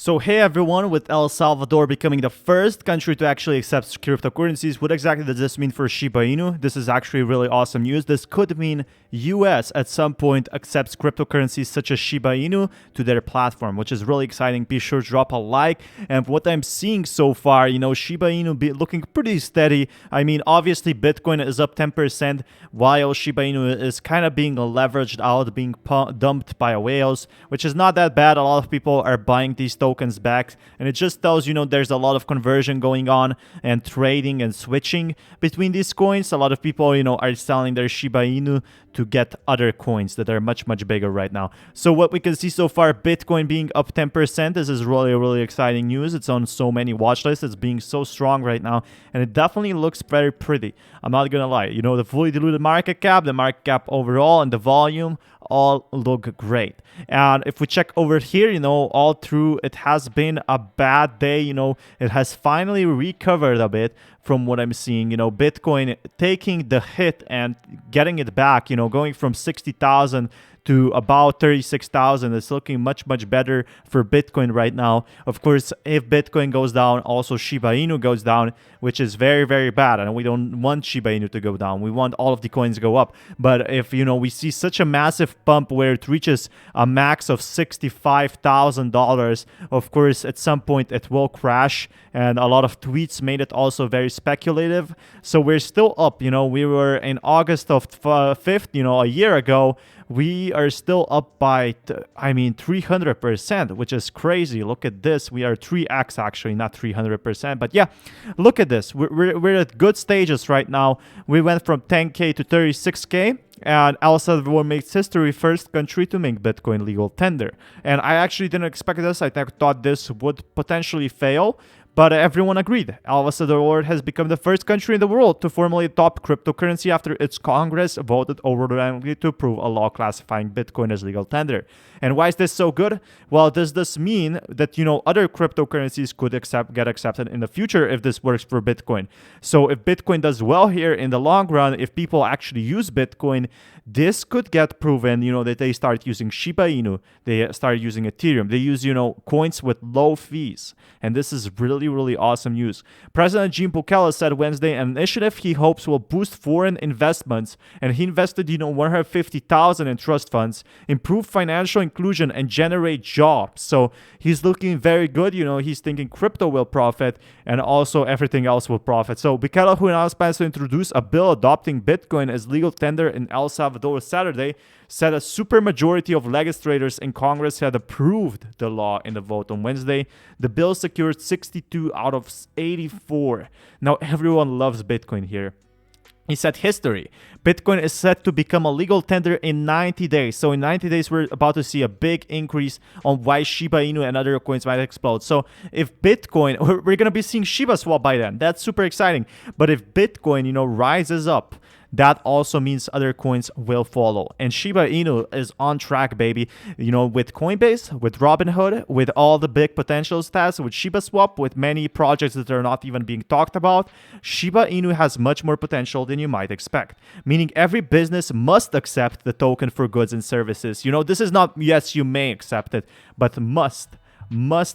So hey everyone, with El Salvador becoming the first country to actually accept cryptocurrencies, what exactly does this mean for Shiba Inu? This is actually really awesome news. This could mean US at some point accepts cryptocurrencies such as Shiba Inu to their platform, which is really exciting. Be sure to drop a like. And what I'm seeing so far, Shiba Inu looking pretty steady. I mean, obviously Bitcoin is up 10%, while Shiba Inu is kind of being leveraged out, being dumped by whales, which is not that bad. A lot of people are buying these tokens back, and it just tells there's a lot of conversion going on and trading and switching between these coins. A lot of people are selling their Shiba Inu to get other coins that are much bigger right now. So what we can see so far, Bitcoin being up 10%, this is really exciting news. It's on so many watch lists. It's being so strong right now, and it definitely looks very pretty. I'm not gonna lie. The fully diluted market cap, the market cap overall, and the volume all look great. And if we check over here, all through, it has been a bad day. It has finally recovered a bit from what I'm seeing. Bitcoin taking the hit and getting it back, going from 60,000 to about 36,000. It's looking much better for Bitcoin right now. Of course, if Bitcoin goes down, also Shiba Inu goes down, which is very bad. And we don't want Shiba Inu to go down. We want all of the coins to go up. But if, we see such a massive pump where it reaches a max of $65,000, of course, at some point it will crash. And a lot of tweets made it also very speculative. So we're still up. We were in August of 5th, a year ago. We are still up by, 300%, which is crazy. Look at this. We are 3x actually, not 300%. But yeah, look at this. We're at good stages right now. We went from 10K to 36K. And El Salvador makes history, first country to make Bitcoin legal tender. And I actually didn't expect this. I thought this would potentially fail. But everyone agreed. El Salvador has become the first country in the world to formally adopt cryptocurrency after its Congress voted overwhelmingly to approve a law classifying Bitcoin as legal tender. And why is this so good? Well, does this mean that, other cryptocurrencies could get accepted in the future if this works for Bitcoin? So if Bitcoin does well here in the long run, if people actually use Bitcoin, this could get proven, that they start using Shiba Inu, they start using Ethereum, they use, coins with low fees. And this is really awesome news. President Jim Bukele said Wednesday an initiative he hopes will boost foreign investments, and he invested, 150,000 in trust funds, improve financial inclusion, and generate jobs. So he's looking very good. He's thinking crypto will profit, and also everything else will profit. So Bukele, who announced plans to introduce a bill adopting Bitcoin as legal tender in El Salvador Saturday, said a supermajority of legislators in Congress had approved the law in the vote on Wednesday. The bill secured 62 out of 84. Now, everyone loves Bitcoin here. He said history. Bitcoin is set to become a legal tender in 90 days. So in 90 days, we're about to see a big increase on why Shiba Inu and other coins might explode. So if Bitcoin, we're going to be seeing Shiba swap by then. That's super exciting. But if Bitcoin, rises up, that also means other coins will follow. And Shiba Inu is on track, baby. With Coinbase, with Robinhood, with all the big potential stats, with Shiba Swap, with many projects that are not even being talked about, Shiba Inu has much more potential than you might expect. Meaning every business must accept the token for goods and services. This is not, yes, you may accept it, but must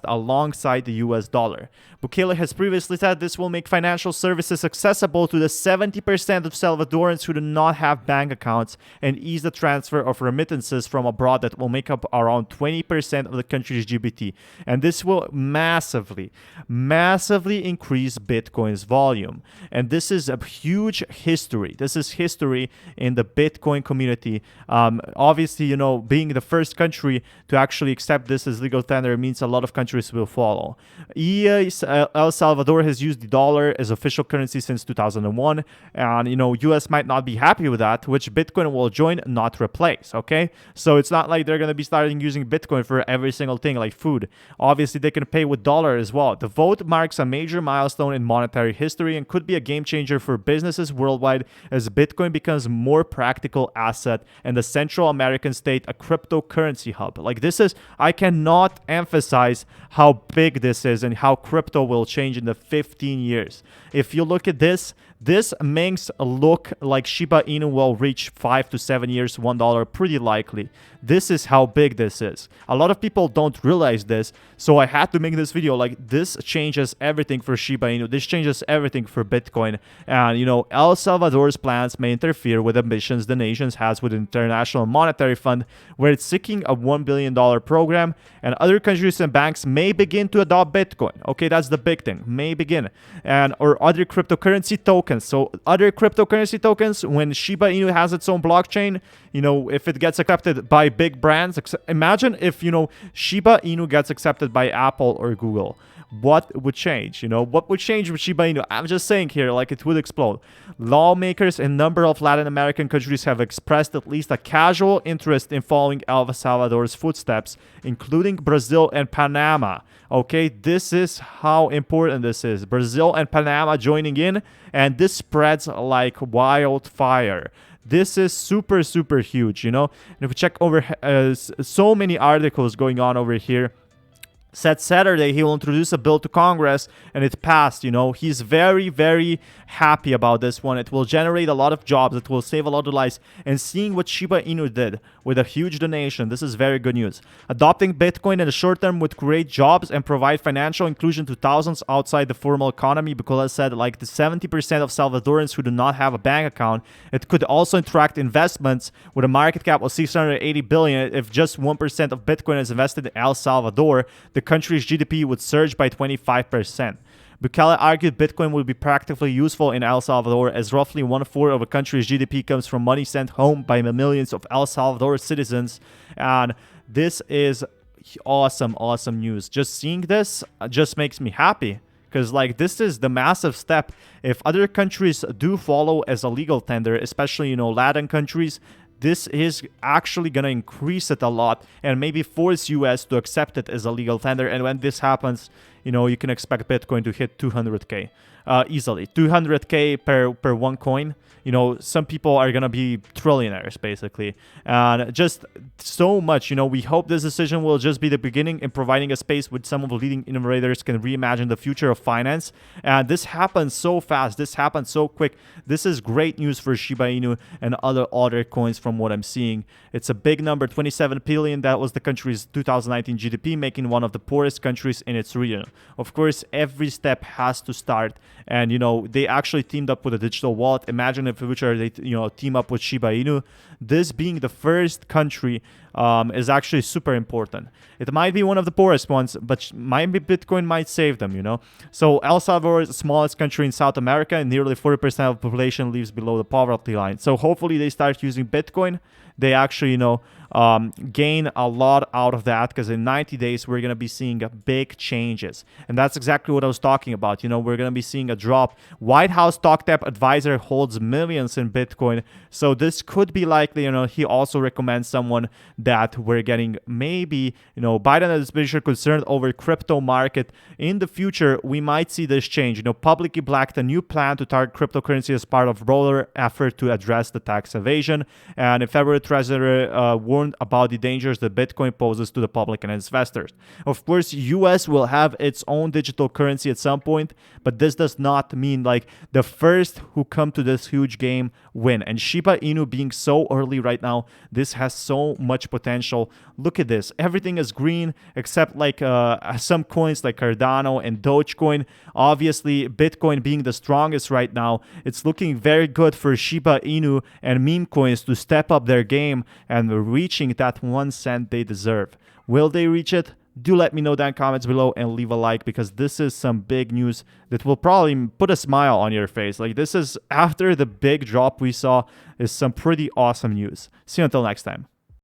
alongside the US dollar. Bukele has previously said this will make financial services accessible to the 70% of Salvadorans who do not have bank accounts and ease the transfer of remittances from abroad that will make up around 20% of the country's GDP. And this will massively increase Bitcoin's volume. And this is a huge history. This is history in the Bitcoin community. Obviously, being the first country to actually accept this as legal tender means a lot of countries will follow. El Salvador has used the dollar as official currency since 2001, and US might not be happy with that, which Bitcoin will join, not replace. Okay, so it's not like they're going to be starting using Bitcoin for every single thing like food. Obviously, they can pay with dollar as well. The vote marks a major milestone in monetary history and could be a game changer for businesses worldwide as Bitcoin becomes a more practical asset and the Central American state a cryptocurrency hub. Like this is, I cannot emphasize how big this is and how crypto will change in the 15 years. If you look at this, This makes look like Shiba Inu will reach 5 to 7 years, $1 pretty likely. This is how big this is. A lot of people don't realize this, so I had to make this video. Like, this changes everything for Shiba Inu. This changes everything for Bitcoin. And, you know, El Salvador's plans may interfere with ambitions the nation has with the International Monetary Fund, where it's seeking a $1 billion program, and other countries and banks may begin to adopt Bitcoin. Okay, that's the big thing. May begin. And or other cryptocurrency tokens. So other cryptocurrency tokens, when Shiba Inu has its own blockchain, you know, if it gets accepted by big brands, imagine if, you know, Shiba Inu gets accepted by Apple or Google. What would change? You know, what would change with Shiba Inu? I'm just saying here, like, it would explode. Lawmakers in a number of Latin American countries have expressed at least a casual interest in following El Salvador's footsteps, including Brazil and Panama. Okay, this is how important this is. Brazil and Panama joining in, and this spreads like wildfire. This is super, super huge, you know. And if we check over so many articles going on over here, said Saturday he will introduce a bill to Congress, and it passed. You know, he's very, very happy about this one. It will generate a lot of jobs. It will save a lot of lives. And seeing what Shiba Inu did with a huge donation, this is very good news. Adopting Bitcoin in the short term would create jobs and provide financial inclusion to thousands outside the formal economy, because I said, like, the 70% of Salvadorans who do not have a bank account. It could also attract investments with a market cap of 680 billion. If just 1% of Bitcoin is invested in El Salvador, the country's GDP would surge by 25%. Bukele argued Bitcoin would be practically useful in El Salvador, as roughly 1/4 of the country's GDP comes from money sent home by the millions of El Salvador citizens. And this is awesome, awesome news. Just seeing this just makes me happy, because, like, this is the massive step. If other countries do follow as a legal tender, especially, you know, Latin countries, this is actually going to increase it a lot and maybe force US to accept it as a legal tender. And when this happens, you know, you can expect Bitcoin to hit 200K easily. 200K per one coin. You know, some people are going to be trillionaires, basically. And just so much, you know, we hope this decision will just be the beginning in providing a space with some of the leading innovators can reimagine the future of finance. And this happens so fast. This happens so quick. This is great news for Shiba Inu and other coins from what I'm seeing. It's a big number, 27 billion. That was the country's 2019 GDP, making one of the poorest countries in its region. Of course, every step has to start. And, you know, they actually teamed up with a digital wallet. Imagine if future they, you know, team up with Shiba Inu. This being the first country is actually super important. It might be one of the poorest ones, but maybe Bitcoin might save them, you know. So El Salvador is the smallest country in South America, and nearly 40% of the population lives below the poverty line. So hopefully they start using Bitcoin. They actually, you know, gain a lot out of that, because in 90 days we're going to be seeing big changes. And that's exactly what I was talking about. You know, we're going to be seeing a drop. White House Stock Tap advisor holds millions in Bitcoin, so this could be likely. You know, he also recommends someone that we're getting maybe, you know, Biden administration concerned over crypto market. In the future, we might see this change. You know, publicly backed a new plan to target cryptocurrency as part of broader effort to address the tax evasion. And in February, Treasury warned about the dangers that Bitcoin poses to the public and investors. Of course, US will have its own digital currency at some point, but this does not mean, like, the first who come to this huge game win. And Shiba Inu being so early right now, this has so much potential. Look at this. Everything is green except, like, some coins like Cardano and Dogecoin. Obviously, Bitcoin being the strongest right now, it's looking very good for Shiba Inu and meme coins to step up their game and reaching that 1 cent they deserve. Will they reach it? Do let me know down in comments below and leave a like, because this is some big news that will probably put a smile on your face. Like, this is, after the big drop we saw, is some pretty awesome news. See you until next time.